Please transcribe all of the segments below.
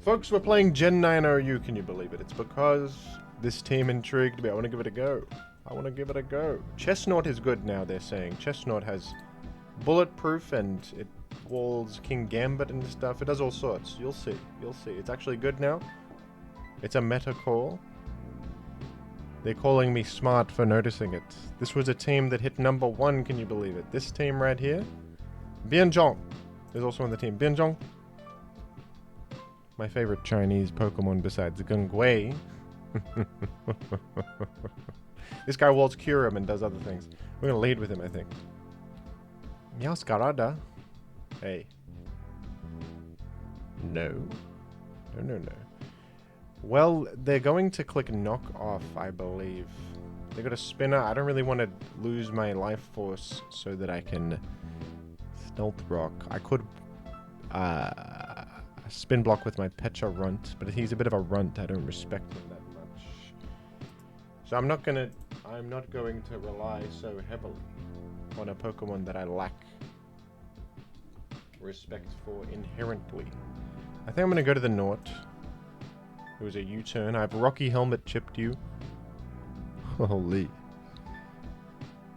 Folks, we're playing Gen 9 OU, can you believe it? It's because this team intrigued me. I want to give it a go. Chesnaught is good now, they're saying. Chesnaught has bulletproof and it walls King Gambit and stuff. It does all sorts. You'll see. It's actually good now. It's a meta call. They're calling me smart for noticing it. This was a team that hit number 1, can you believe it? This team right here. Bianzhong is also on the team. Bianzhong. My favorite Chinese Pokemon besides Gungwei. This guy walls Kyurem and does other things. We're gonna lead with him, I think. Meowscarada. Hey. No. No. Well, they're going to click knock off, I believe. They got a spinner. I don't really want to lose my life force so that I can stealth rock. I could spin block with my Pecha Runt, but he's a bit of a runt. I don't respect him that much. So I'm not going to rely so heavily on a Pokemon that I lack respect for inherently. I think I'm going to go to the Nort. It was a U-turn. I have Rocky Helmet chipped you. Holy.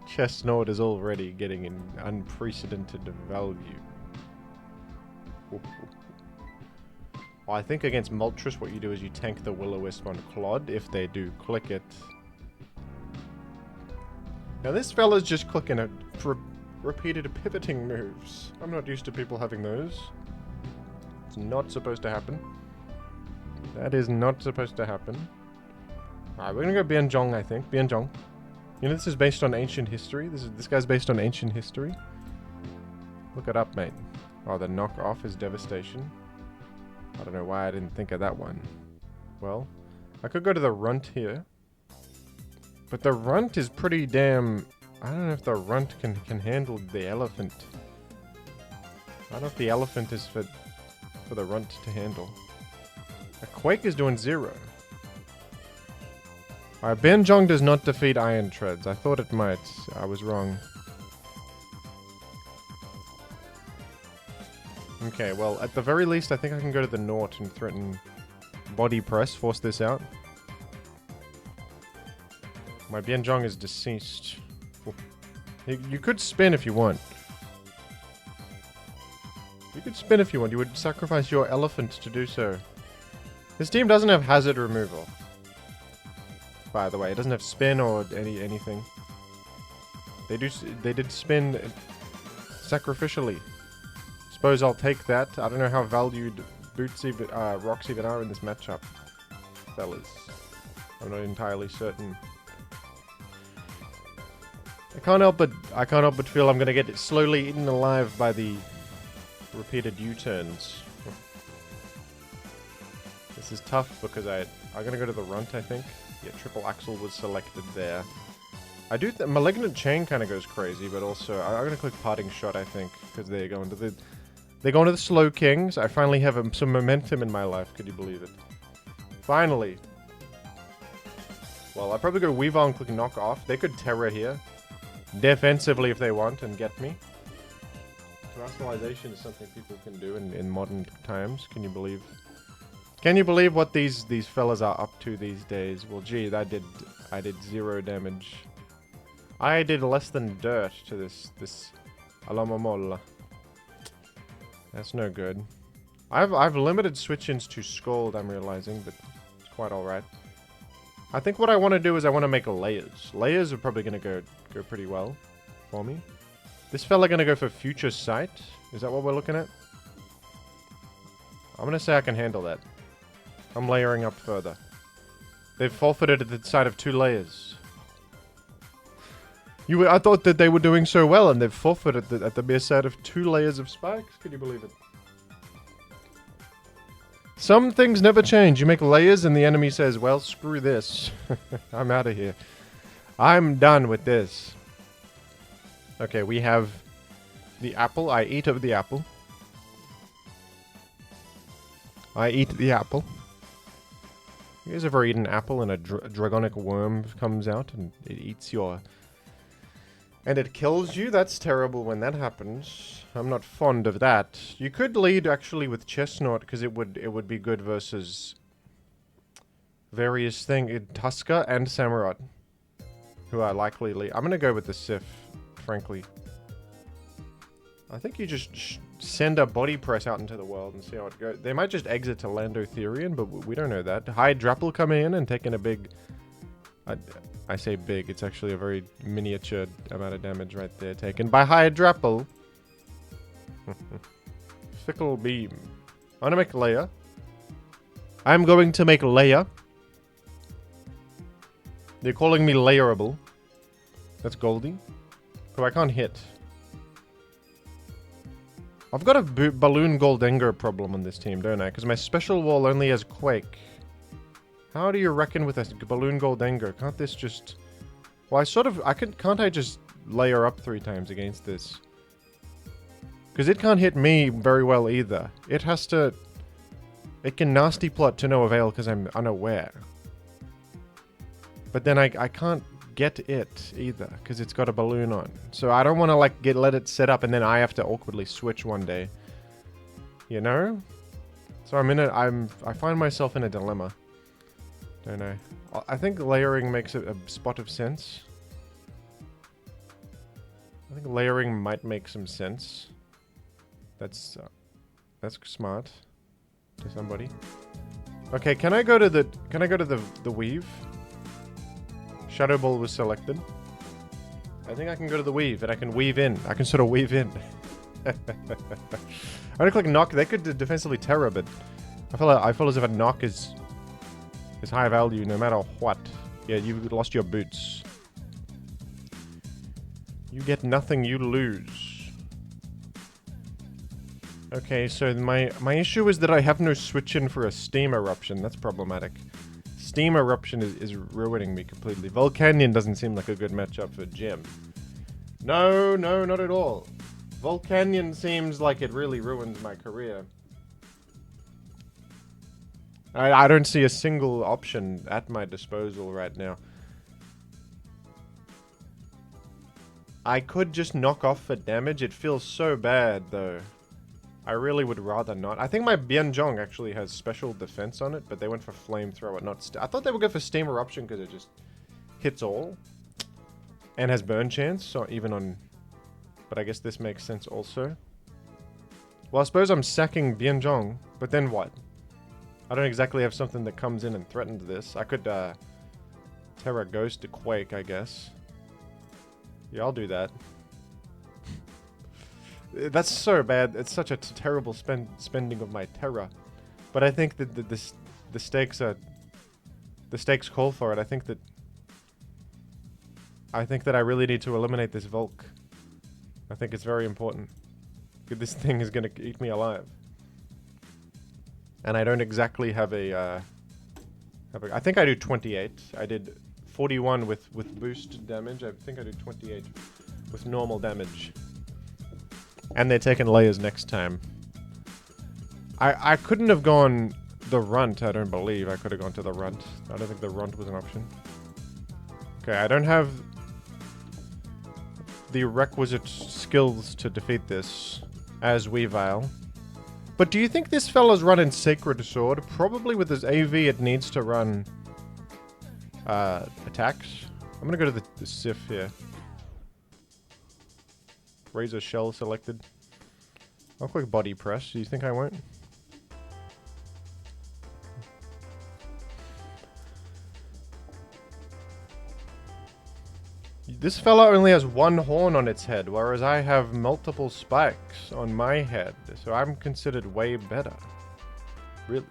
Chesnaught is already getting an unprecedented value. Well, I think against Moltres what you do is you tank the Will-O-Wisp on Clod if they do click it. Now this fella's just clicking it for repeated pivoting moves. I'm not used to people having those. It's not supposed to happen. That is not supposed to happen. Alright, we're gonna go Bianzhong, I think. Bianzhong. You know this is based on ancient history? This guy's based on ancient history? Look it up, mate. Oh, the knockoff is Devastation. I don't know why I didn't think of that one. Well, I could go to the Runt here. But the Runt is pretty damn... I don't know if the Runt can handle the Elephant. I don't know if the Elephant is for the Runt to handle. A Quake is doing 0. Alright, Bianzhong does not defeat Iron Treads. I thought it might. I was wrong. Okay, well, at the very least, I think I can go to the Nort and threaten Body Press, force this out. My Bianzhong is deceased. You could spin if you want. You could spin if you want. You would sacrifice your Elephant to do so. This team doesn't have hazard removal. By the way, it doesn't have spin or anything. They did spin sacrificially. Suppose I'll take that. I don't know how valued Boots even, Rocks even are in this matchup, fellas. I'm not entirely certain. I can't help but feel I'm gonna get slowly eaten alive by the repeated U-turns. This is tough because I'm gonna go to the Runt, I think. Yeah, Triple Axle was selected there. I do Malignant Chain kind of goes crazy, but also I'm gonna click Parting Shot, I think, because they're going to the Slow Kings. I finally have some momentum in my life. Could you believe it? Finally. Well, I'd probably go Weavile and click Knock Off. They could Terra here, defensively if they want, and get me. Terastallization is something people can do in modern times. Can you believe? Can you believe what these fellas are up to these days? Well, gee, I did 0 damage. I did less than dirt to this Alamamol. That's no good. I've limited switch-ins to Scald, I'm realizing, but it's quite alright. I think what I want to do is I want to make layers. Layers are probably going to go pretty well for me. This fella going to go for Future Sight. Is that what we're looking at? I'm going to say I can handle that. I'm layering up further. They've forfeited at the side of 2 layers. I thought that they were doing so well, and they've forfeited at the mere side of 2 layers of spikes. Can you believe it? Some things never change. You make layers, and the enemy says, well, screw this. I'm out of here. I'm done with this. Okay, we have the apple. I eat of the apple. I eat the apple. You guys ever eaten an apple and a dragonic worm comes out and it eats your And it kills you? That's terrible when that happens. I'm not fond of that. You could lead actually with Chesnaught because it would be good versus various things. Tusker and Samurott, who are likely lead. I'm gonna go with the Sif, frankly. I think you just send a body press out into the world and see how it goes. They might just exit to Lando Therian, but we don't know that. Hydrapple coming in and taking a big... I say big, it's actually a very miniature amount of damage right there taken by Hydrapple. Fickle Beam. I'm gonna make Leia. I'm going to make Leia. They're calling me Layerable. That's Goldie. Who I can't hit. I've got a Balloon Goldengo problem on this team, don't I? Because my special wall only has Quake. How do you reckon with a Balloon Goldengo? Can't this just... Well, can't I just layer up 3 times against this? Because it can't hit me very well either. It has to... It can nasty plot to no avail because I'm unaware. But then I can't get it either because it's got a balloon on. So I don't want to like let it set up and then I have to awkwardly switch one day. You know? So I find myself in a dilemma. Don't know. I think layering makes a spot of sense. I think layering might make some sense. That's smart to somebody. Okay, can I go to the weave? Shadow Ball was selected. I think I can go to the weave and I can weave in. I can sort of weave in. I'm gonna click knock. They could defensively terror, but I feel as if a knock is high value no matter what. Yeah, you've lost your boots. You get nothing, you lose. Okay, so my issue is that I have no switch in for a Steam Eruption. That's problematic. Steam Eruption is ruining me completely. Volcanion doesn't seem like a good matchup for Jim. No, not at all. Volcanion seems like it really ruins my career. I don't see a single option at my disposal right now. I could just knock off for damage. It feels so bad, though. I really would rather not. I think my Bianzhong actually has special defense on it, but they went for Flamethrower, not... I thought they would go for Steam Eruption because it just hits all. And has burn chance, so even on... But I guess this makes sense also. Well, I suppose I'm sacking Bianzhong, but then what? I don't exactly have something that comes in and threatens this. I could, Terra Ghost to Quake, I guess. Yeah, I'll do that. That's so bad. It's such a terrible spending of my Terra. But I think that the stakes are... The stakes call for it. I think that I really need to eliminate this Volk. I think it's very important. This thing is going to eat me alive. And I don't exactly have a... I think I do 28. I did 41 with boost damage. I think I do 28 with normal damage. And they're taking layers next time. I couldn't have gone the Runt, I don't believe. I could have gone to the Runt. I don't think the Runt was an option. Okay, I don't have the requisite skills to defeat this as Weavile. But do you think this fella's running Sacred Sword? Probably with his AV it needs to run attacks. I'm gonna go to the Sif here. Razor Shell selected. I'll quick body press. Do you think I won't? This fella only has one horn on its head, whereas I have multiple spikes on my head. So I'm considered way better. Really?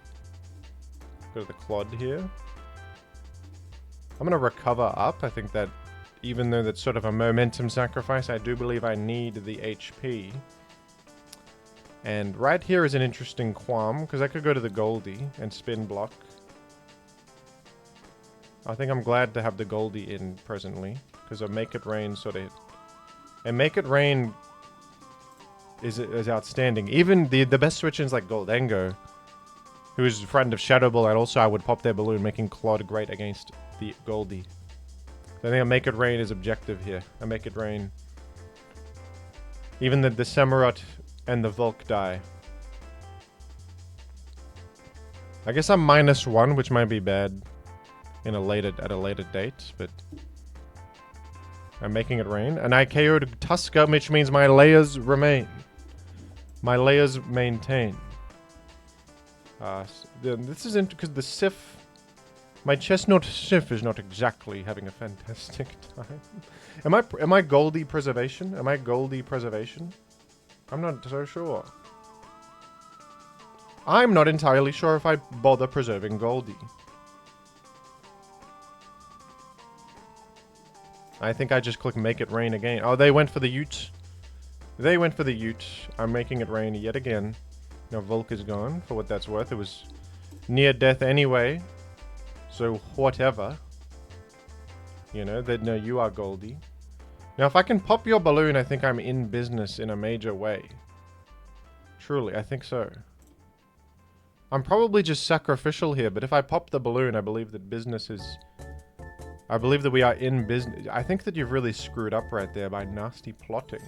Go to the Clod here. I'm gonna recover up. I think that even though that's sort of a momentum sacrifice, I do believe I need the HP. And right here is an interesting qualm, because I could go to the Goldie and spin block. I think I'm glad to have the Goldie in presently, because a Make It Rain sort of... And Make It Rain is outstanding. Even the best switch-ins like Goldengo, who is a friend of Shadow Ball, and also I would pop their balloon, making Clod great against the Goldie. I think a Make It Rain is objective here. A Make It Rain Even the Samurott and the Volk die. I guess I'm -1, which might be bad at a later date, but I'm making it rain. And I KO'd Tusker, which means my layers remain. My layers maintain. This is interesting because the Sif... My Chesnaught Sif is not exactly having a fantastic time. Am I Goldie Preservation? Am I Goldie Preservation? I'm not so sure. I'm not entirely sure if I bother preserving Goldie. I think I just click make it rain again. Oh, they went for the Ute. They went for the Ute. I'm making it rain yet again. Now Volk is gone, for what that's worth. It was near death anyway. So whatever. You know, they know you are Goldie. Now if I can pop your balloon, I think I'm in business in a major way. Truly, I think so. I'm probably just sacrificial here, but if I pop the balloon, I believe that business is... I believe that we are in business. I think that you've really screwed up right there by nasty plotting.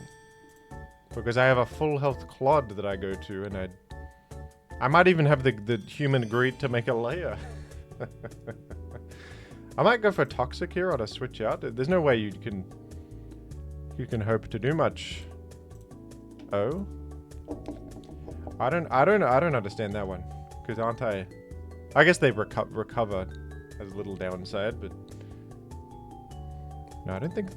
Because I have a full health Clod that I go to, and I might even have the human greed to make a layer. I might go for Toxic here or to switch out. There's no way you can hope to do much. Oh? I don't understand that one. Because aren't I... I guess they've recovered as a little downside, but... No, I don't think...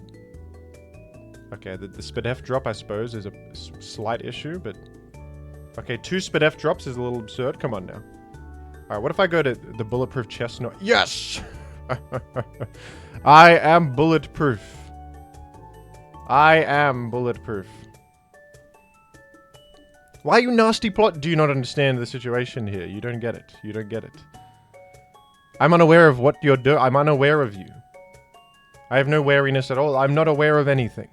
Okay, the Spadef drop, I suppose, is a slight issue, but... Okay, 2 Spadef drops is a little absurd. Come on now. Alright, what if I go to the Bulletproof Chesnaught? Yes! I am bulletproof. I am bulletproof. Why you nasty plot? Do you not understand the situation here? You don't get it. You don't get it. I'm unaware of what you're doing. I'm unaware of you. I have no wariness at all. I'm not aware of anything.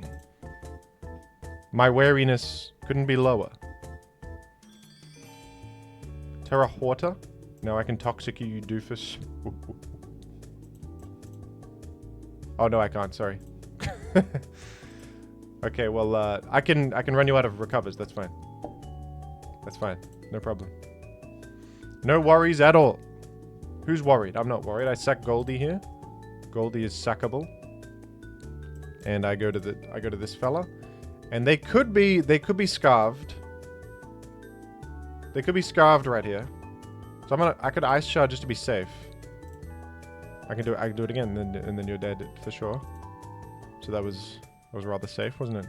My wariness couldn't be lower. Terra Horta? No, I can toxic you, you doofus. Oh no, I can't. Sorry. Okay, well, I can run you out of recovers. That's fine. That's fine. No problem. No worries at all. Who's worried? I'm not worried. I sack Goldie here. Goldie is sackable. And I go to this fella. And they could be scarved. They could be scarved right here. So I could Ice Shard just to be safe. I can do it again, and then you're dead for sure. So that was rather safe, wasn't it?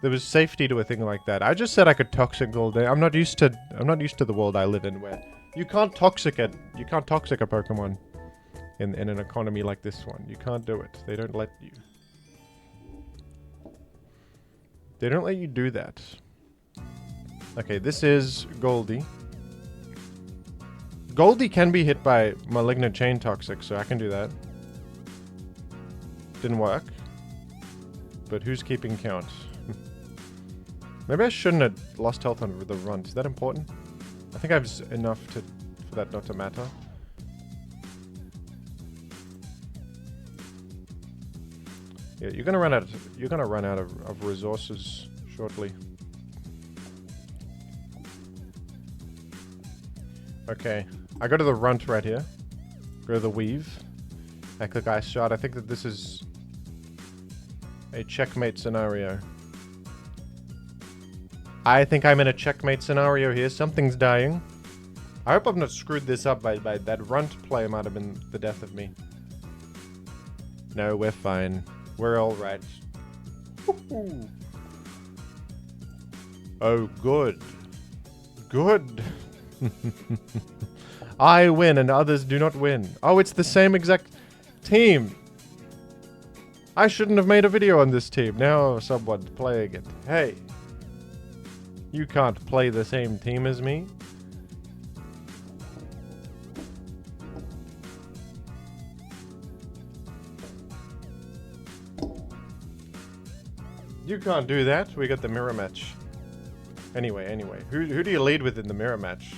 There was safety to a thing like that. I just said I could toxic Goldie. I'm not used to the world I live in where you can't toxic a Pokemon in an economy like this one. You can't do it. They don't let you. They don't let you do that. Okay, this is Goldie. Goldie can be hit by Malignant Chain Toxic, so I can do that. Didn't work. But who's keeping count? Maybe I shouldn't have lost health on the runt. Is that important? I think I have enough for that not to matter. Yeah, you're gonna run out of resources shortly. Okay, I go to the runt right here. Go to the weave. I click Ice Shard. I think that this is a checkmate scenario. I think I'm in a checkmate scenario here. Something's dying. I hope I've not screwed this up by that runt play might have been the death of me. No, we're fine. We're alright. Oh, good. Good. I win and others do not win. Oh, it's the same exact team. I shouldn't have made a video on this team. Now someone's playing it. Hey. You can't play the same team as me. You can't do that. We got the mirror match. Anyway. Who do you lead with in the mirror match?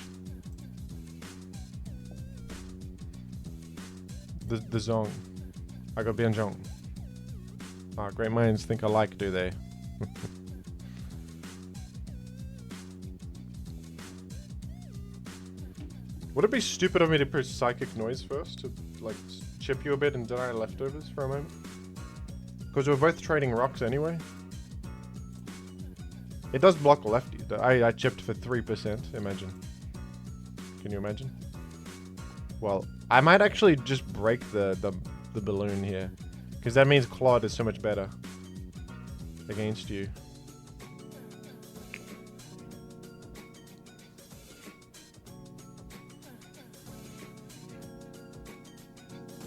The Zong. I got Bianzhong. Ah, great minds think alike, do they? Would it be stupid of me to press Psychic Noise first to, like, chip you a bit and deny leftovers for a moment? Because we're both trading rocks anyway. It does block lefty. I chipped for 3%, imagine. Can you imagine? Well, I might actually just break the balloon here. Because that means Claude is so much better against you.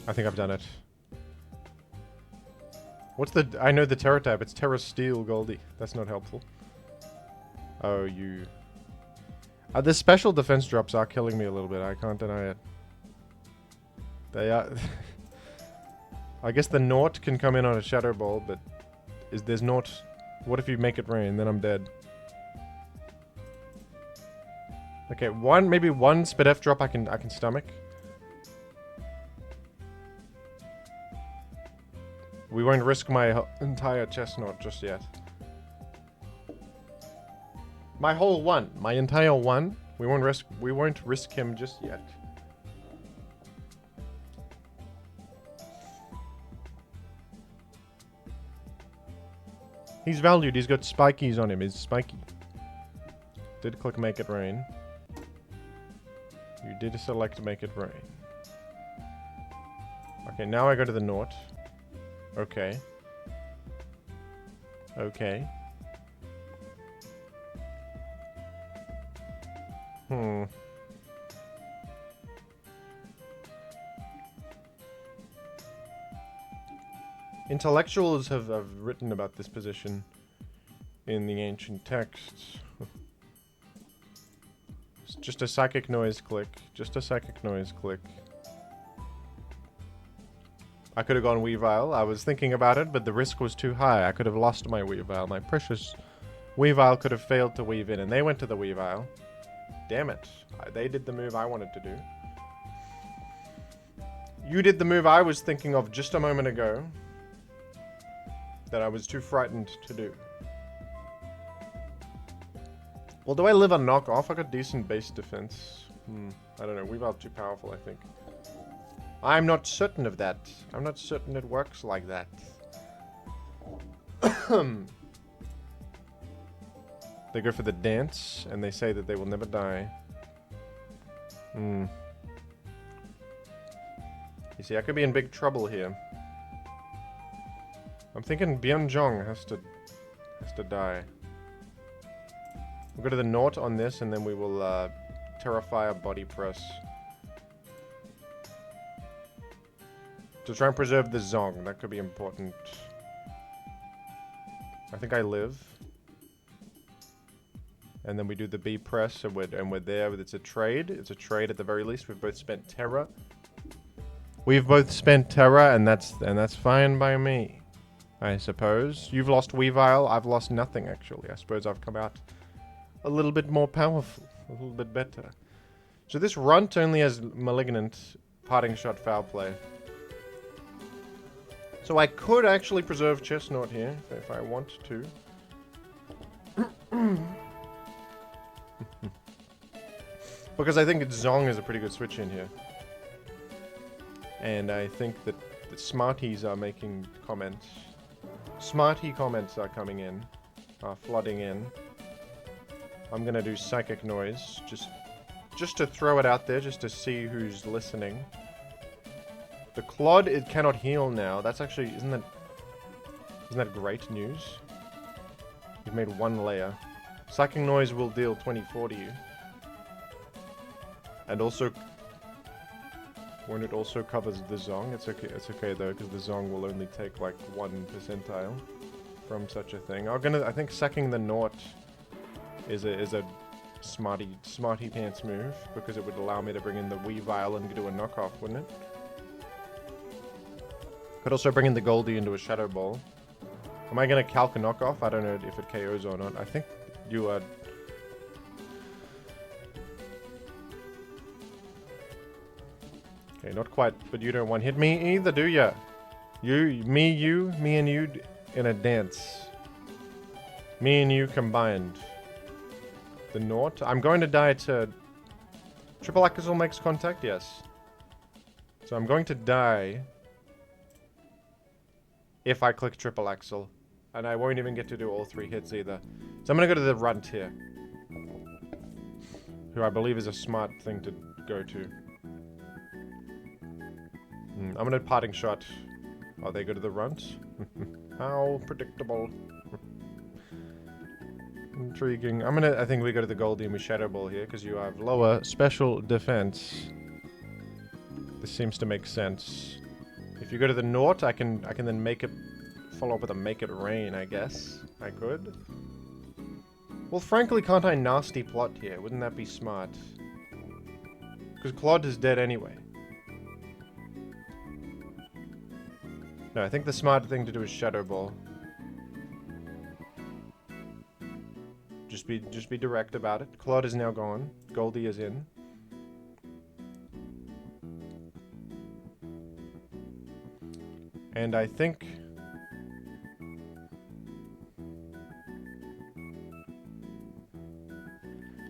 I think I've done it. What's the... I know the Terra tab. It's Terra Steel Goldie. That's not helpful. Oh, you... the special defense drops are killing me a little bit. I can't deny it. They are... I guess the Naught can come in on a Shadow Ball, but... there's Naught... What if you make it rain? Then I'm dead. Okay, maybe one Spidef drop I can stomach. We won't risk my entire Chesnaught just yet. My whole one. My entire one. We won't risk him just yet. He's valued. He's got spikies on him. He's spiky. Did click make it rain. You did select make it rain. Okay, now I go to the Naught. Okay. Okay. Intellectuals have written about this position in the ancient texts. It's just a psychic noise click. Just a psychic noise click. I could have gone Weavile. I was thinking about it, but the risk was too high. I could have lost my Weavile. My precious Weavile could have failed to weave in, and they went to the Weavile. Damn it. They did the move I wanted to do. You did the move I was thinking of just a moment ago that I was too frightened to do. Well, do I live on knockoff? I got decent base defense. I don't know. Weavile's too powerful, I think. I'm not certain of that. I'm not certain it works like that. They go for the dance, and they say that they will never die. You see, I could be in big trouble here. I'm thinking Byung-Jong has to die. We'll go to the Naught on this, and then we will Terrafire Body Press. To try and preserve the Zong, that could be important. I think I live. And then we do the B press, and we're there. It's a trade. It's a trade at the very least. We've both spent Terra. We've both spent Terra, and that's fine by me, I suppose. You've lost Weavile. I've lost nothing, actually. I suppose I've come out a little bit more powerful, a little bit better. So this Runt only has Malignant, Parting Shot, Foul Play. So I could actually preserve Chesnaught here, if I want to. Because I think Zong is a pretty good switch in here. And I think that the Smarties are making comments. Smarty comments are coming in. Are flooding in. I'm gonna do Psychic Noise, just to throw it out there, just to see who's listening. The Claude, it cannot heal now. That's actually, isn't that great news? You've made one layer. Psychic Noise will deal 24 to you. And also, when it also covers the Zong, it's okay though, because the Zong will only take like 1 percentile from such a thing. I think sacking the Naught is a smarty pants move, because it would allow me to bring in the Weavile and do a knockoff, wouldn't it? Could also bring in the Goldie into a Shadow Ball. Am I going to calc a knockoff? I don't know if it KOs or not. I think you are... Okay, not quite, but you don't one-hit me either, do ya? Me and you in a dance. Me and you combined. The Naught. I'm going to die to... Triple Axel makes contact? Yes. So I'm going to die if I click Triple Axel. And I won't even get to do all 3 hits either. So I'm going to go to the Runt here. Who I believe is a smart thing to go to. I'm going to Parting Shot. Oh, they go to the Runt? How predictable. Intriguing. I think we go to the Goldie and we Shadow Ball here, because you have lower special defense. This seems to make sense. If you go to the Naught, I can then make it follow up with a Make It Rain, I guess. I could. Well, frankly, can't I Nasty Plot here? Wouldn't that be smart? Because Claude is dead anyway. No, I think the smart thing to do is Shadow Ball. Just be direct about it. Claude is now gone. Goldie is in. And I think...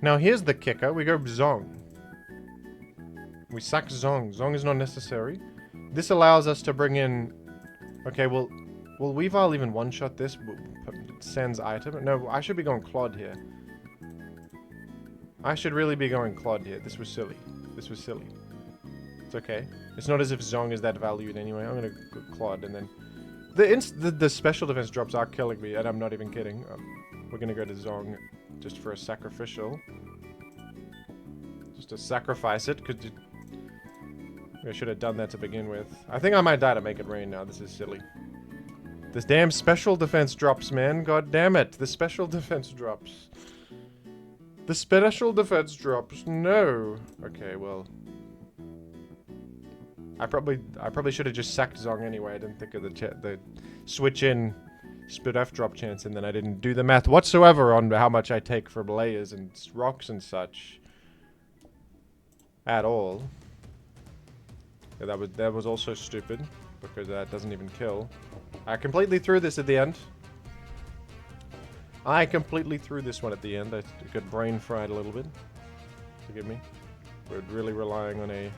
Now here's the kicker. We go Zong. We sack Zong. Zong is not necessary. This allows us to bring in... Okay, well... Will Weavile even one-shot this? Sans item? No, I should be going Claude here. I should really be going Claude here. This was silly. This was silly. It's okay. It's not as if Zong is that valued anyway. I'm gonna go Claude and then... The special defense drops are killing me, and I'm not even kidding. We're gonna go to Zong just for a sacrificial. Just to sacrifice it, because I should have done that to begin with. I think I might die to Make It Rain now. This is silly. This damn special defense drops, man. God damn it. The special defense drops. The special defense drops. No. Okay, well. I probably should have just sacked Zong anyway. I didn't think of the switch in Split F drop chance, and then I didn't do the math whatsoever on how much I take from layers and rocks and such. At all. Yeah, that was also stupid, because that doesn't even kill. I completely threw this at the end. I completely threw this one at the end. I got brain fried a little bit. Forgive me. We're really relying on a...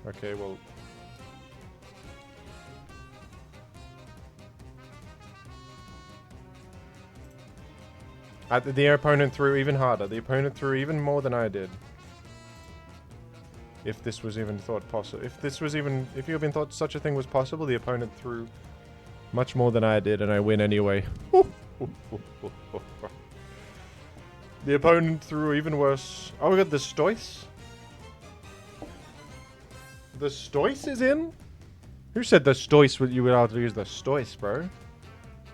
Okay, well... The opponent threw even harder. The opponent threw even more than I did. If this was even thought possible. If you even thought such a thing was possible, the opponent threw much more than I did, and I win anyway. The opponent threw even worse. Oh, we got the Stoice? The Stoice is in? Who said the Stoice you would have to use the Stoice, bro?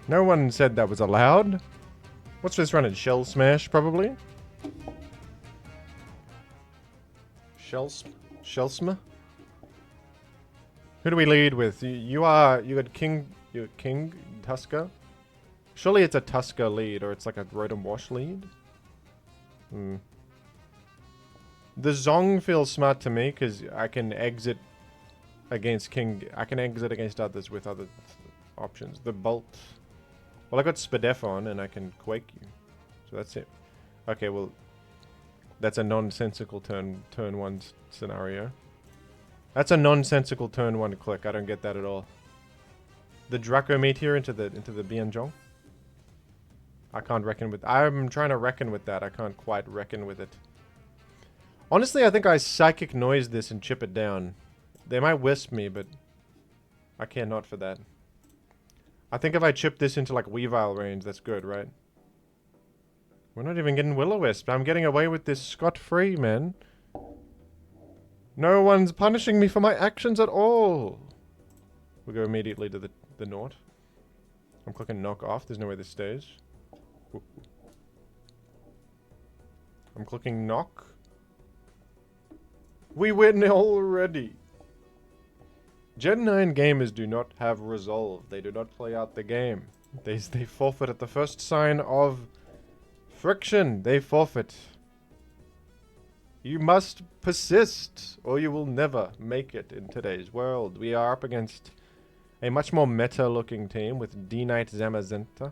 No one said that was allowed. What's this running? Shell Smash, probably? Shellsma? Who do we lead with? You got King Tusker? Surely it's a Tusker lead, or it's like a Rotom Wash lead? The Zong feels smart to me, because I can exit against I can exit against others with other options. The Bolt... Well, I got Spadef on, and I can Quake you. So that's it. Okay, well... That's a nonsensical turn 1 scenario. That's a nonsensical turn 1 click. I don't get that at all. The Draco Meteor into the Bianzhong. I can't reckon with... I'm trying to reckon with that. I can't quite reckon with it. Honestly, I think I Psychic Noise this and chip it down. They might Wisp me, but... I care not for that. I think if I chip this into, like, Weavile range, that's good, right? We're not even getting Will-O-Wisp. I'm getting away with this scot-free, man. No one's punishing me for my actions at all. We'll go immediately to the Naught. I'm clicking Knock Off. There's no way this stays. Ooh. I'm clicking Knock. We win already. Gen 9 gamers do not have resolve. They do not play out the game. They forfeit at the first sign of friction. They forfeit. You must persist, or you will never make it in today's world. We are up against a much more meta-looking team with D-Knight Zamazenta.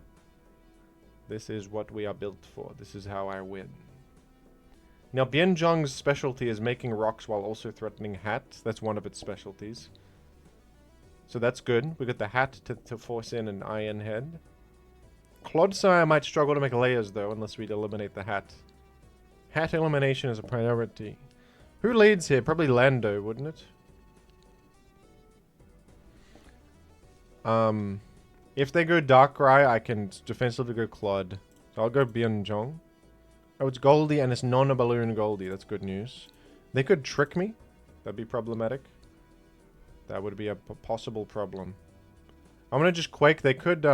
This is what we are built for. This is how I win. Now, Bianzhong's specialty is making rocks while also threatening Hat. That's one of its specialties. So that's good. We got the Hat to force in an Iron Head. Clodsire might struggle to make layers, though, unless we eliminate the Hat. Hat elimination is a priority. Who leads here? Probably Lando, wouldn't it? If they go Darkrai, I can defensively go Clod. So I'll go Bianzhong. Oh, it's Goldie and it's non-balloon Goldie. That's good news. They could trick me. That'd be problematic. That would be a possible problem. I'm gonna just Quake. They could,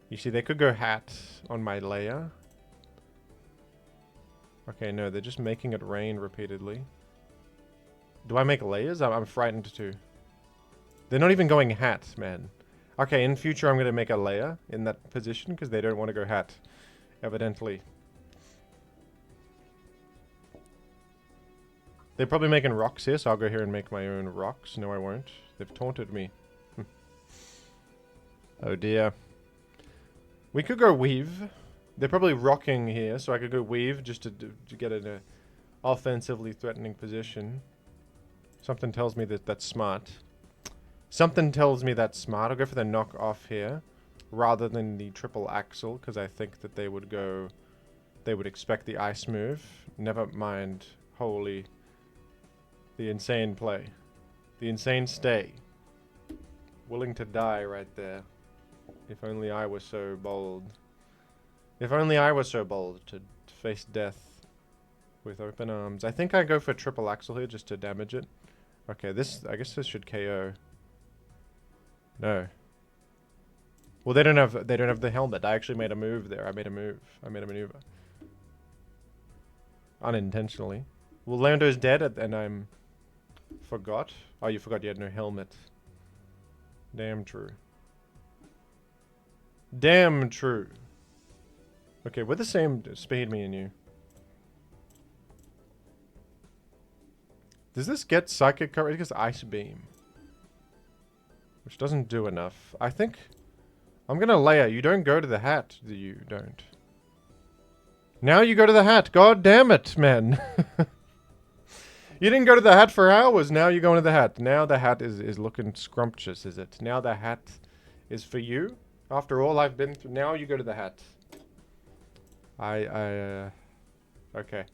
you see, they could go Hat on my layer. Okay, no, they're just making it rain repeatedly. Do I make layers? I'm frightened too. They're not even going Hat, man. Okay, in future I'm going to make a layer in that position because they don't want to go Hat, evidently. They're probably making rocks here, so I'll go here and make my own rocks. No, I won't. They've taunted me. Oh dear. We could go Weave. They're probably rocking here, so I could go Weave just to get in a offensively threatening position. Something tells me that that's smart. Something tells me that's smart. I'll go for the knock off here rather than the triple axle because I think that they would go... They would expect the ice move. Never mind. Holy... The insane play. The insane stay. Willing to die right there. If only I was so bold. If only I was so bold to face death with open arms. I think I go for triple axle here just to damage it. Okay, this... I guess this should KO. No. Well, they don't have the helmet. I actually made a move there. I made a maneuver. Unintentionally. Well, Lando's dead and I'm... Forgot? Oh, you forgot you had no helmet. Damn true. Damn true. Okay, we're the same speed, me and you. Does this get Psychic coverage? It gets Ice Beam. Which doesn't do enough. I think... I'm gonna layer. You don't go to the Hat. You don't. Now you go to the Hat. God damn it, man. You didn't go to the Hat for hours. Now you're going to the Hat. Now the Hat is looking scrumptious, is it? Now the Hat is for you. After all I've been through. Now you go to the Hat. Okay.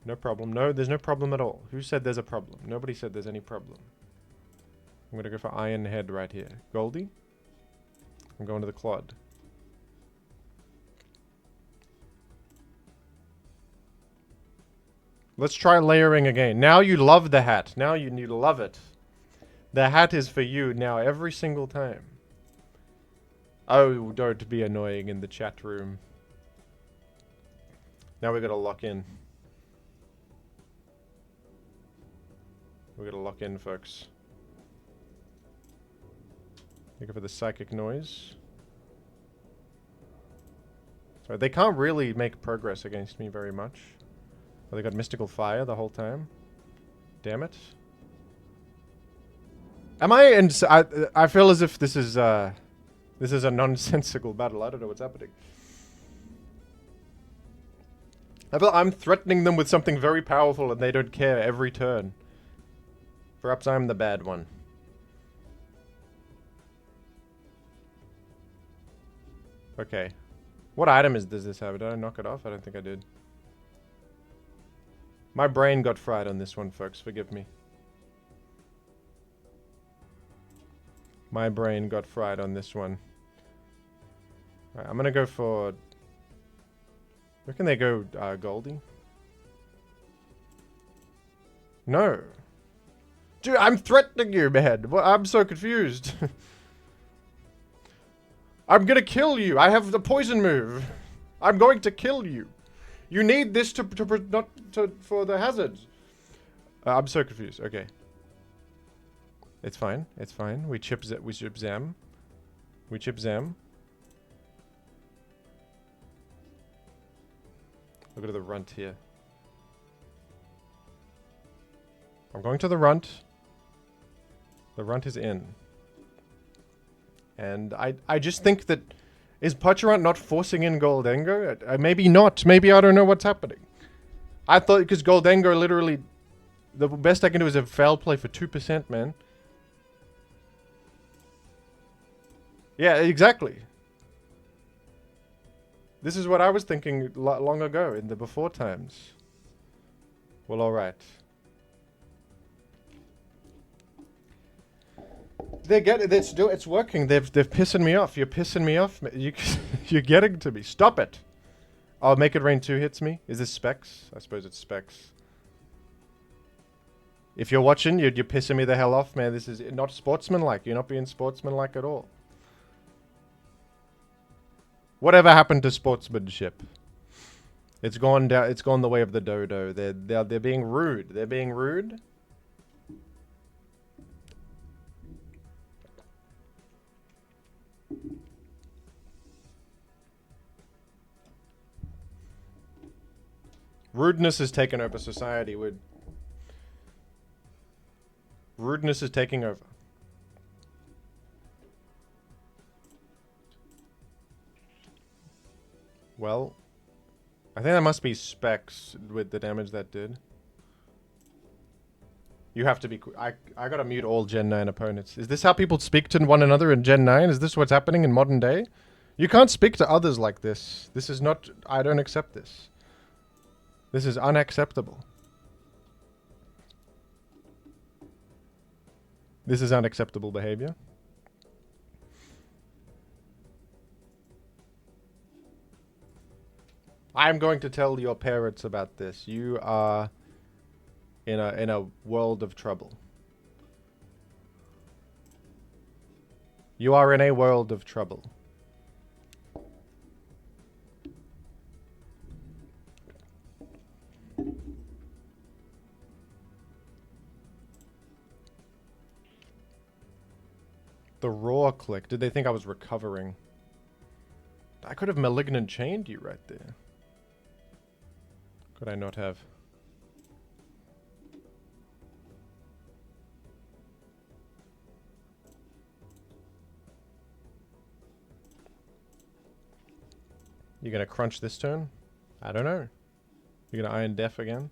No problem. No, there's no problem at all. Who said there's a problem? Nobody said there's any problem. I'm going to go for Iron Head right here. Goldie? I'm going to the Clod. Let's try layering again. Now you love the Hat. Now you love it. The Hat is for you now every single time. Oh, don't be annoying in the chat room. Now we gotta lock in. We gotta lock in, folks. Go for the Psychic Noise. Sorry, they can't really make progress against me very much. Oh, they got Mystical Fire the whole time. Damn it. Am I... And I feel as if this is a nonsensical battle. I don't know what's happening. I feel I'm threatening them with something very powerful and they don't care every turn. Perhaps I'm the bad one. Okay. What item does this have? Did I knock it off? I don't think I did. My brain got fried on this one, folks. Forgive me. My brain got fried on this one. Alright, I'm gonna go for... Where can they go, Goldie? No. Dude, I'm threatening you, man. Well, I'm so confused. I'm gonna kill you. I have the poison move. I'm going to kill you. You need this for the hazards. I'm so confused. Okay. It's fine. It's fine. We chip Zam. We chip Zam. I'll go to the runt here. I'm going to the runt. The runt is in. And I just think that... Is Pachyrant not forcing in Goldengo? Maybe not. Maybe I don't know what's happening. I thought... Because Goldengo literally... The best I can do is a foul play for 2%, man. Yeah, exactly. This is what I was thinking long ago in the before times. Well, alright. It's working. They've pissing me off. You're pissing me off. You're getting to me. Stop it. Oh, Make It Rain 2 hits me. Is this Specs? I suppose it's Specs. If you're watching, you're pissing me the hell off, man. This is not sportsmanlike. You're not being sportsmanlike at all. Whatever happened to sportsmanship? It's gone down. It's gone the way of the dodo. They're being rude. They're being rude. Rudeness has taken over society. Rudeness is taking over. Well, I think that must be Specs with the damage that did. You have to be... I gotta mute all Gen 9 opponents. Is this how people speak to one another in Gen 9? Is this what's happening in modern day? You can't speak to others like this. This is not... I don't accept this. This is unacceptable. This is unacceptable behavior. I'm going to tell your parents about this. You are in a world of trouble. You are in a world of trouble. The raw click. Did they think I was recovering? I could have malignant chained you right there. Could I not have? You gonna crunch this turn? I don't know. You gonna Iron Def again?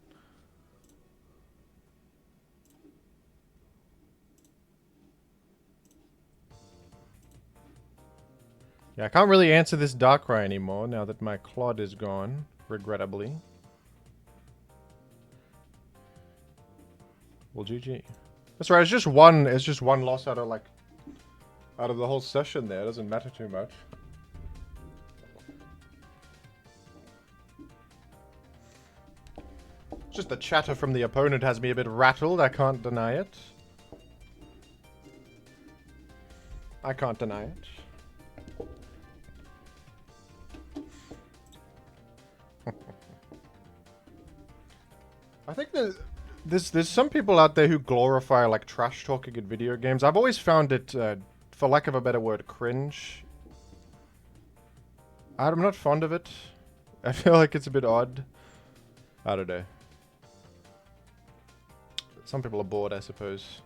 Yeah, I can't really answer this Darkrai anymore now that my Clod is gone, regrettably. Well, GG. That's right. It's just one loss out of the whole session. There, it doesn't matter too much. Just the chatter from the opponent has me a bit rattled. I can't deny it. I can't deny it. I think there's some people out there who glorify like trash talking in video games. I've always found it, for lack of a better word, cringe. I'm not fond of it. I feel like it's a bit odd. I don't know. Some people are bored, I suppose.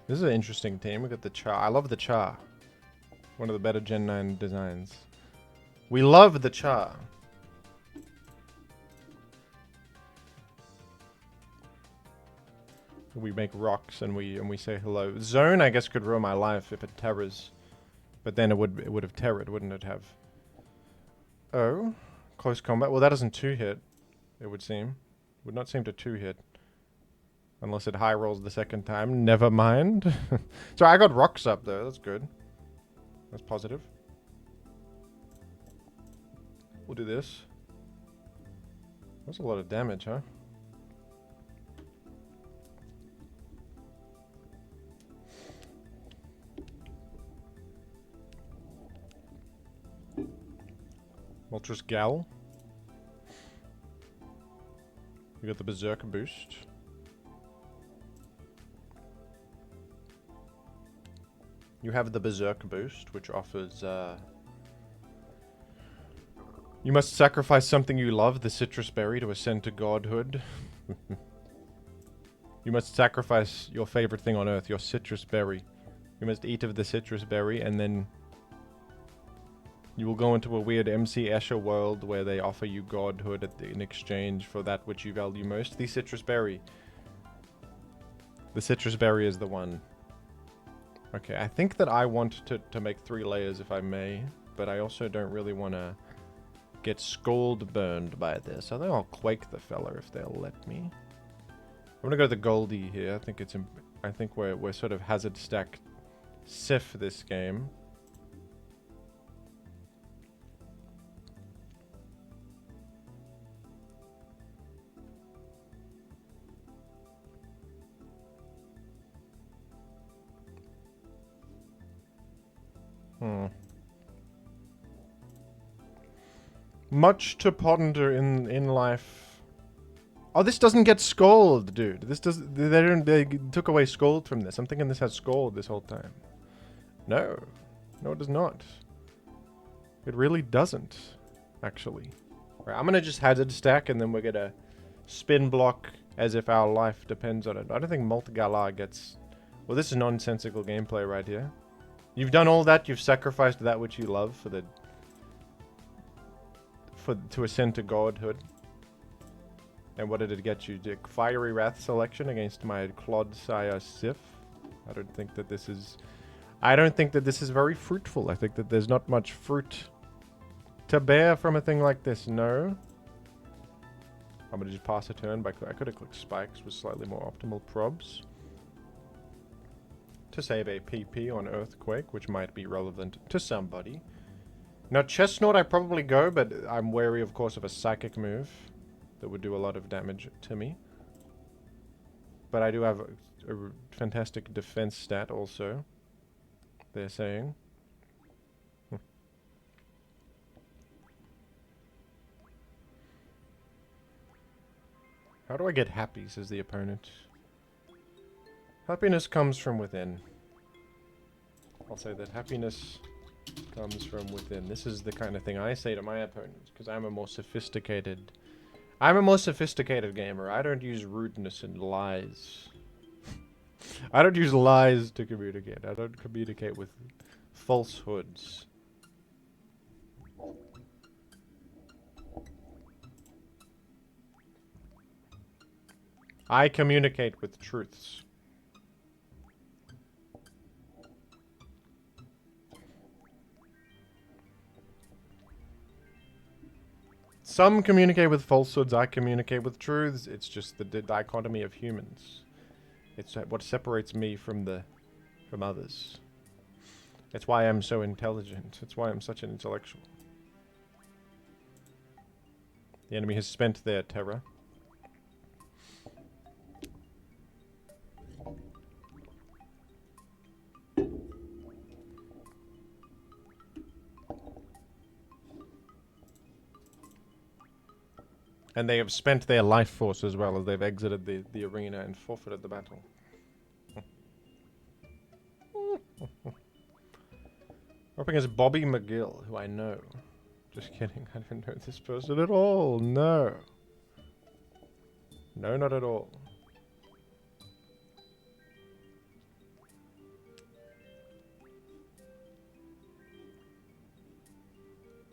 This is an interesting team. We got the Char. I love the Char. One of the better Gen 9 designs. We love the Char. We make rocks and we say hello. Zone, I guess, could ruin my life if it terrors, but then it would have terrored, wouldn't it have? Oh, close combat. Well, that doesn't 2-hit. It would seem. Would not seem to 2-hit, unless it high rolls the second time. Never mind. So I got rocks up though. That's good. That's positive. We'll do this. That's a lot of damage, huh? Moltres Gal. We got the Berserker boost. You have the Berserk boost, which offers, you must sacrifice something you love, the citrus berry, to ascend to godhood. You must sacrifice your favorite thing on earth, your citrus berry. You must eat of the citrus berry, and then you will go into a weird MC Escher world where they offer you godhood in exchange for that which you value most, the citrus berry. The citrus berry is the one. Okay, I think that I want to make 3 layers if I may, but I also don't really want to get scald burned by this. I think I'll quake the fella if they'll let me. I'm gonna go the Goldie here. I think we're sort of hazard stack Sif this game. Much to ponder in life. Oh, this doesn't get Scald, dude. This does. They took away Scald from this. I'm thinking this has Scald this whole time. No, no, it does not. It really doesn't, actually. Right, I'm gonna just hazard stack, and then we're gonna spin block as if our life depends on it. I don't think Multigala gets. Well, this is nonsensical gameplay right here. You've done all that. You've sacrificed that which you love to ascend to godhood. And what did it get you? Fiery Wrath selection against my Clodsire Sif. I don't think that this is very fruitful. I think that there's not much fruit to bear from a thing like this. No. I'm gonna just pass a turn by. I could have clicked spikes with slightly more optimal probs to save a PP on Earthquake, which might be relevant to somebody. Now, Chesnaught I probably go, but I'm wary, of course, of a Psychic move that would do a lot of damage to me. But I do have a fantastic defense stat also, they're saying. How do I get happy, says the opponent. Happiness comes from within. I'll say that happiness comes from within. This is the kind of thing I say to my opponents, because I'm a more sophisticated gamer. I don't use rudeness and lies. I don't use lies to communicate. I don't communicate with falsehoods. I communicate with truths. Some communicate with falsehoods, I communicate with truths. It's just the dichotomy of humans. It's what separates me from others. It's why I'm so intelligent. It's why I'm such an intellectual. The enemy has spent their terror. And they have spent their life force as well as they've exited the arena and forfeited the battle. Hoping it's Bobby McGill, who I know. Just kidding, I don't know this person at all. No. No, not at all.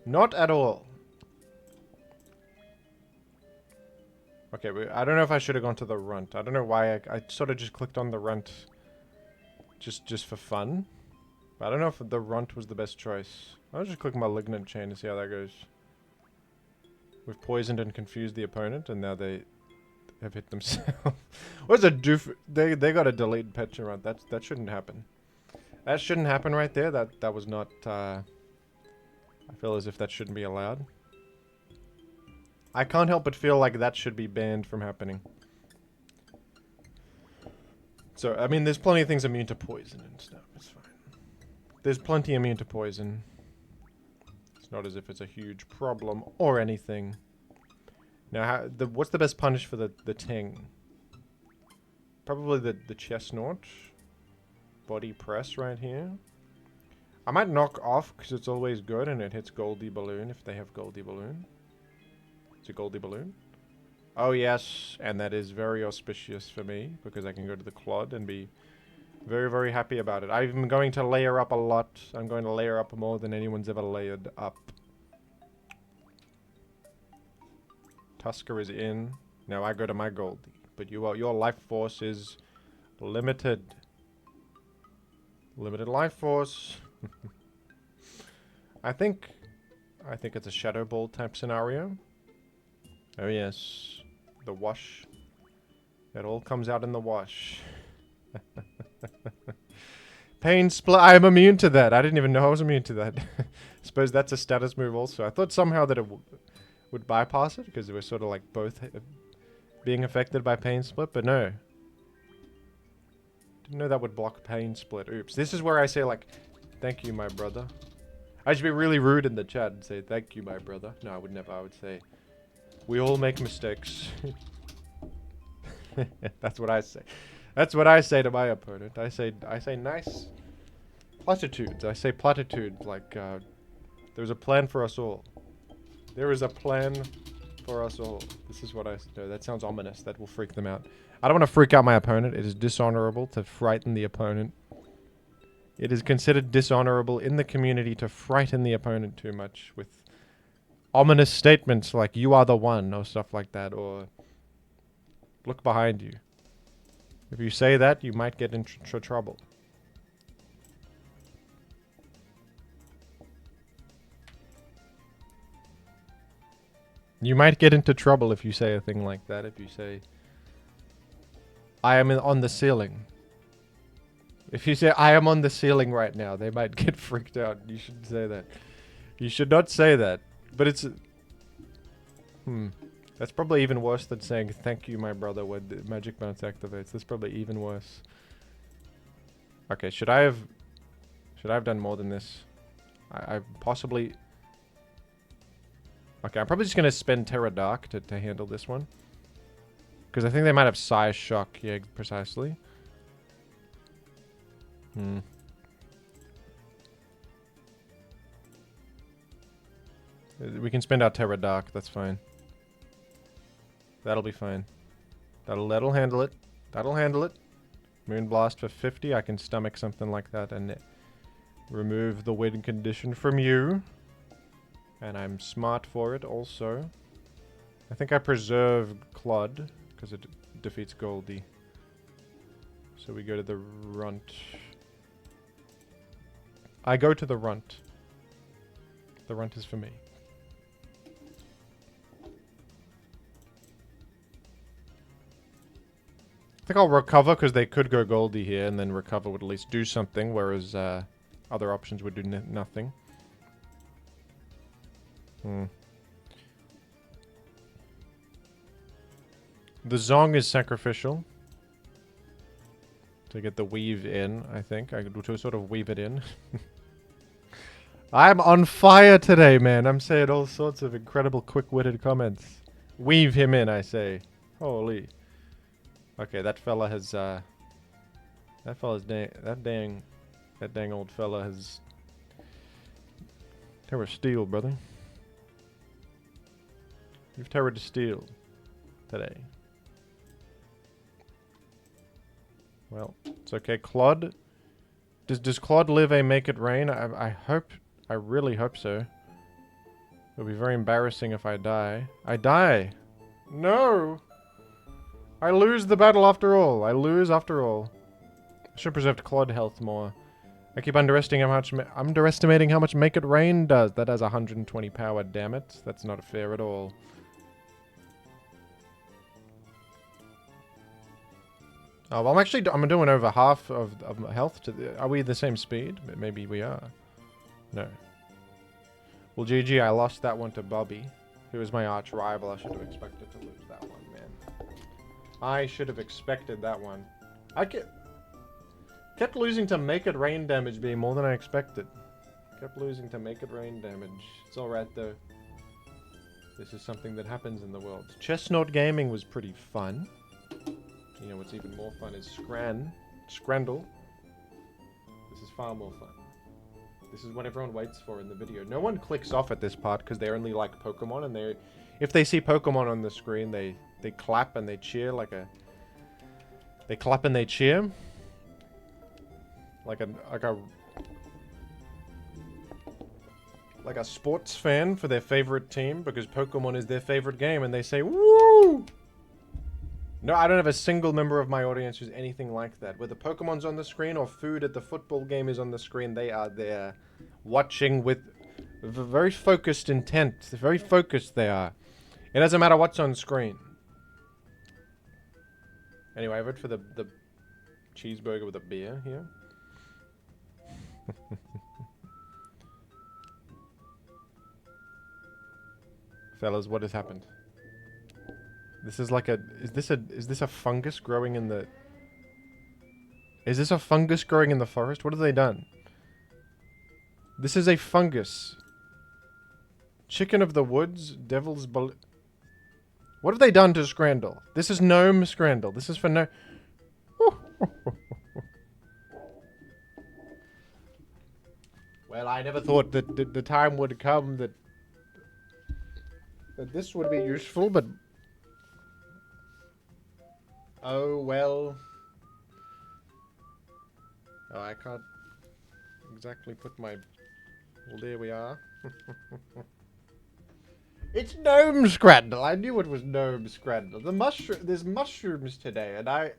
Not at all. Okay, I don't know if I should have gone to the runt. I don't know why I sort of just clicked on the runt just for fun. But I don't know if the runt was the best choice. I'll just click Malignant Chain to see how that goes. We've poisoned and confused the opponent, and now they have hit themselves. What's a doof? They got a delayed Pecha runt. That shouldn't happen. That shouldn't happen right there. That was not. I feel as if that shouldn't be allowed. I can't help but feel like that should be banned from happening. So, I mean, there's plenty of things immune to poison and stuff. It's fine. There's plenty immune to poison. It's not as if it's a huge problem or anything. Now, what's the best punish for the Ting? Probably the Chesnaught. Body press right here. I might knock off because it's always good and it hits Goldie Balloon if they have Goldie Balloon. It's a Goldie Balloon. Oh yes, and that is very auspicious for me because I can go to the Clod and be very, very happy about it. I'm going to layer up a lot. I'm going to layer up more than anyone's ever layered up. Tusker is in. Now I go to my Goldie. But your life force is limited. Limited life force. I think it's a Shadow Ball type scenario. Oh yes. The wash. It all comes out in the wash. Pain Split. I am immune to that. I didn't even know I was immune to that. Suppose that's a status move also. I thought somehow that it would bypass it because it was sort of like both being affected by Pain Split, but no. Didn't know that would block Pain Split. Oops. This is where I say like, thank you, my brother. I should be really rude in the chat and say, thank you, my brother. No, I would never. I would say, we all make mistakes. That's what I say. That's what I say to my opponent. I say nice platitudes. I say platitudes like, there's a plan for us all. There is a plan for us all. This is what I know. That sounds ominous. That will freak them out. I don't want to freak out my opponent. It is dishonorable to frighten the opponent. It is considered dishonorable in the community to frighten the opponent too much with ominous statements like, you are the one, or stuff like that, or look behind you. If you say that, you might get into trouble. You might get into trouble if you say a thing like that. If you say, I am on the ceiling. If you say, I am on the ceiling right now, they might get freaked out. You shouldn't say that. You should not say that. But it's... That's probably even worse than saying, thank you, my brother, when the magic bounce activates. That's probably even worse. Okay, should I have done more than this? I possibly... Okay, I'm probably just going to spend Terra Dark to handle this one. Because I think they might have Size Shock. Yeah, precisely. We can spend our Terra Dark, that's fine. That'll be fine. That'll handle it. That'll handle it. Moonblast for 50. I can stomach something like that and remove the win condition from you. And I'm smart for it also. I think I preserve Clod because it defeats Goldie. So we go to the Runt. I go to the Runt. The Runt is for me. I think I'll recover because they could go Goldie here and then recover would at least do something, whereas other options would do nothing. The Zong is sacrificial to get the weave in, I think. I could do to sort of weave it in. I'm on fire today, man. I'm saying all sorts of incredible quick-witted comments. Weave him in, I say. Holy. Okay, that fella has, that dang old fella has Terra Steel, brother. You've Terra to Steel today. Well, it's okay. Clod. Does Clod live a Make It Rain? I really hope so. It'll be very embarrassing if I die. I die! No! I lose the battle after all. I lose after all. I should have preserved Clod health more. I keep underestimating how much Make It Rain does. That has 120 power, damn it. That's not fair at all. Oh, well, I'm doing over half of health. Are we the same speed? Maybe we are. No. Well, GG, I lost that one to Bobby, who is my arch rival. I should have expected to lose that one, man. I should have expected that one. I kept losing to Make It Rain damage being more than I expected. Kept losing to Make It Rain damage. It's alright, though. This is something that happens in the world. Chesnaught Gaming was pretty fun. You know what's even more fun is Scrandle. This is far more fun. This is what everyone waits for in the video. No one clicks off at this part because they only like Pokemon, and if they see Pokemon on the screen, they clap and they cheer like a... They clap and they cheer. Like a sports fan for their favorite team because Pokemon is their favorite game, and they say, woo! No, I don't have a single member of my audience who's anything like that. Whether Pokemon's on the screen or food at the football game is on the screen, they are there watching with very focused intent. Very focused they are. It doesn't matter what's on screen. Anyway, I vote for the cheeseburger with a beer here. Fellas, what has happened? This is like a... Is this a fungus growing in the... Is this a fungus growing in the forest? What have they done? This is a fungus. Chicken of the woods, devil's... What have they done to Scrandle? This is Gnome Scrandle. This is for no... Well, I never thought that the time would come that this would be useful, but... Oh, well... Oh, I can't exactly put my... Well, there we are. It's Gnome Scrandle! I knew it was Gnome Scrandle. There's mushrooms today, and I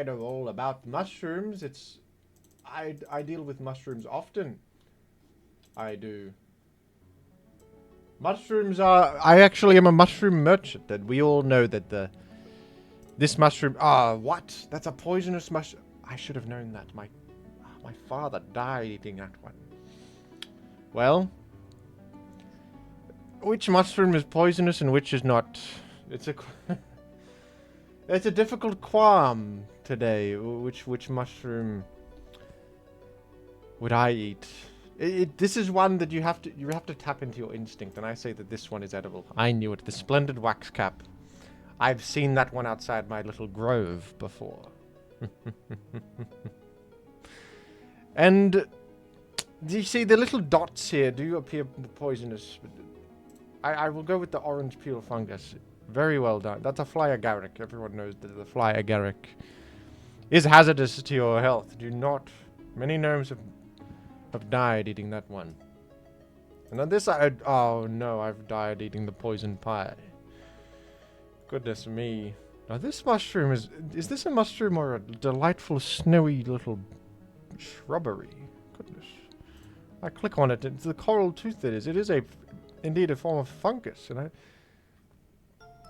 know all about mushrooms. I deal with mushrooms often. I do. Mushrooms are... I actually am a mushroom merchant, and we all know that this mushroom... what? That's a poisonous mushroom. I should have known that. My father died eating that one. Well... Which mushroom is poisonous and which is not? It's a difficult qualm today. Which mushroom would I eat? This is one that you have to tap into your instinct, and I say that this one is edible. I knew it. The splendid wax cap. I've seen that one outside my little grove before. And do you see the little dots here do appear poisonous? I will go with the orange peel fungus. Very well done. That's a fly agaric. Everyone knows that the fly agaric is hazardous to your health. Do not... Many gnomes have died eating that one. And on this side... Oh no, I've died eating the poison pie. Goodness me. Now this mushroom is... Is this a mushroom or a delightful snowy little shrubbery? Goodness. I click on it. It's the coral tooth it is. It is indeed a form of fungus, and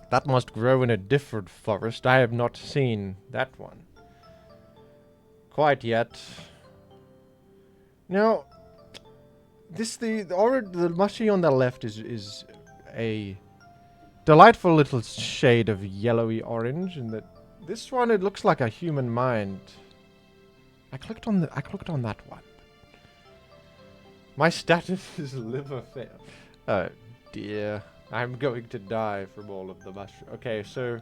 that must grow in a different forest. I have not seen that one quite yet. Now, the mushy on the left is a delightful little shade of yellowy orange, and this one it looks like a human mind. I clicked on that one. My status is liver fail. Oh dear, I'm going to die from all of the mushrooms. Okay, so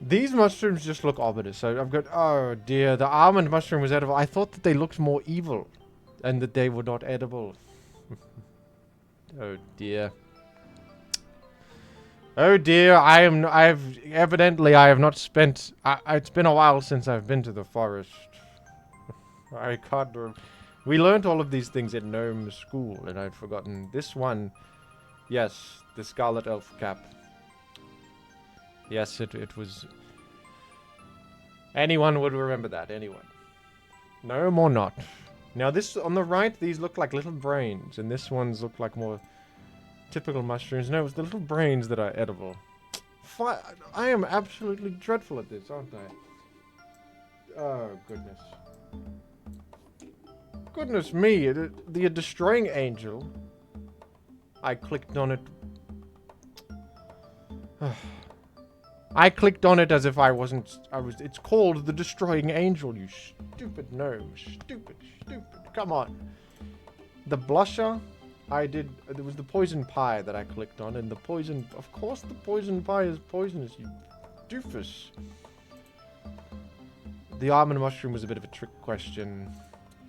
these mushrooms just look ominous. So I've got, oh dear, the almond mushroom was edible. I thought that they looked more evil and that they were not edible. Oh dear. Oh dear, I have not spent, it's been a while since I've been to the forest. I can't remember. We learned all of these things in Gnome School, and I'd forgotten this one. Yes, the Scarlet Elf cap. Yes, it was... Anyone would remember that, anyone. Gnome or not. Now this, on the right, these look like little brains, and this ones look like more typical mushrooms. No, it's the little brains that are edible. I am absolutely dreadful at this, aren't I? Oh, goodness. Goodness me, the Destroying Angel. I clicked on it. I clicked on it as if it's called the Destroying Angel, you stupid gnome. Stupid. Come on. The blusher, there was the poison pie that I clicked on, and of course the poison pie is poisonous, you doofus. The almond mushroom was a bit of a trick question.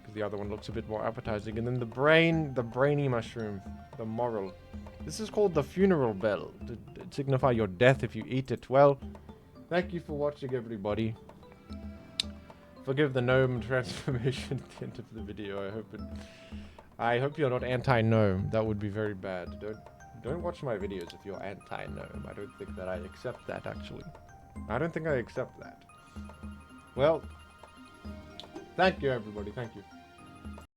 because the other one looks a bit more appetizing. And then the brainy mushroom, the moral. This is called the funeral bell, to signify your death if you eat it. Well, thank you for watching, everybody. Forgive the gnome transformation at the end of the video. I hope you're not anti-gnome. That would be very bad. Don't watch my videos if you're anti-gnome. I don't think that I accept that, actually. I don't think I accept that. Well, thank you, everybody. Thank you.